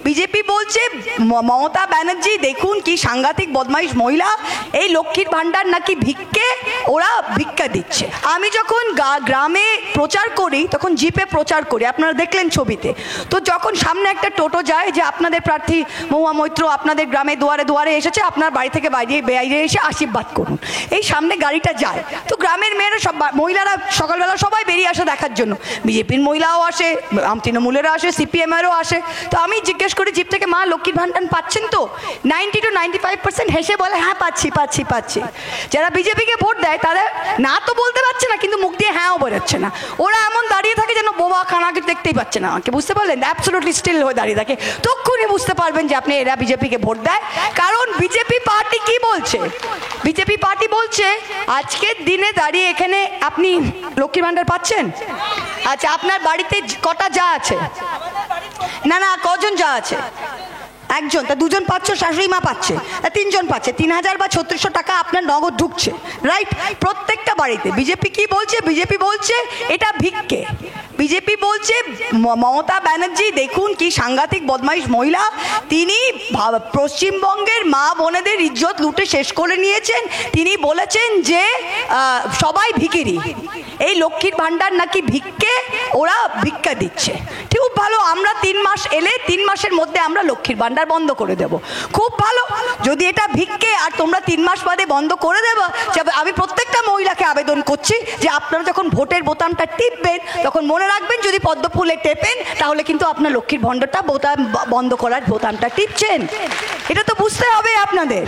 BJP বলছে মমতা ব্যানার্জি দেখুন কি সাংঘাতিক বদমাইশ মহিলা, এই লক্ষ্মীর ভাণ্ডার নাকি ভিক্ষে, ওরা ভিক্ষা দিচ্ছে। আমি যখন গ্রামে প্রচার করি তখন জিপে প্রচার করি, আপনারা দেখলেন ছবিতে। তো যখন সামনে একটা টোটো যায় যে আপনাদের প্রার্থী মহুয়া মৈত্র আপনাদের গ্রামে দুয়ারে দুয়ারে এসেছে, আপনার বাড়ি থেকে বাইরে এসে আশীর্বাদ করুন, এই সামনে গাড়িটা যায়। তো গ্রামের মেয়েরা সব মহিলারা সকালবেলা সবাই বেরিয়ে আসে দেখার জন্য, বিজেপির মহিলাও আসে, তৃণমূলেরও আসে, সিপিএমেরও আসে। তো আমি জিজ্ঞেস করি জিপ থেকে, মা লক্ষ্মীর ভাণ্ডার পাচ্ছেন তো? 90 to 95% হেসে বলে হ্যাঁ পাচ্ছি। যারা বিজেপিকে ভোট দেয় তারা না তো বলতে পারছে না, কিন্তু মুখ দিয়ে হ্যাঁও বেরোচ্ছে না। ওরা এমন দাঁড়িয়ে থাকে যেন বোবা খানাকে দেখতেই পাচ্ছে না আমাকে, বুঝতে পারলেন? অ্যাবসলিউটলি স্টিল হয়ে দাঁড়িয়ে থাকে। তক্ষুনি বুঝতে পারবেন যে আপনি এরা বিজেপিকে ভোট দেয়। কারণ বিজেপি পার্টি কি বলছে? বিজেপি পার্টি বলছে আজকের দিনে দাঁড়িয়ে এখানে আপনি লক্ষ্মীর ভাণ্ডার পাচ্ছেন? আচ্ছা, আপনার বাড়িতে কটা যা আছে? না কজন যা আছে? একজন। তা দুজন পাচ্ছ, শাশুড়ি মা পাচ্ছে, তিনজন পাচ্ছে, 3000 বা 3600 টাকা আপনার নগদ ঢুকছে, রাইট? প্রত্যেকটা বাড়িতে। বিজেপি কি বলছে? বিজেপি বলছে এটা ভিক্ষে। বিজেপি বলছে মমতা ব্যানার্জি দেখুন কি সাংঘাতিক বদমাইশ মহিলা, তিনি পশ্চিমবঙ্গের মা বোনেদের ইজ্জত লুটে শেষ করে নিয়েছেন। তিনি বলেছেন যে সবাই ভিখিরি, এই লক্ষ্মীর ভাণ্ডার নাকি ভিক্ষে, ওরা ভিক্ষা দিচ্ছে। খুব ভালো, আমরা 3 মাস এলে 3 মাসের মধ্যে আমরা লক্ষ্মীর ভাণ্ডার বন্ধ করে দেব। খুব ভালো, যদি এটা ভিক্ষে আর তোমরা 3 মাস বাদে বন্ধ করে দেবো, আমি প্রত্যেকটা মহিলাকে আবেদন করছি যে আপনারা যখন ভোটের বোতামটা টিপবেন তখন মনে রাখবেন যদি পদ্ম ফুলে টেপেন তাহলে কিন্তু আপনার লক্ষ্মীর ভাণ্ডারটা বন্ধ করার বোতামটা টিপছেন। এটা তো বুঝতে হবে আপনাদের।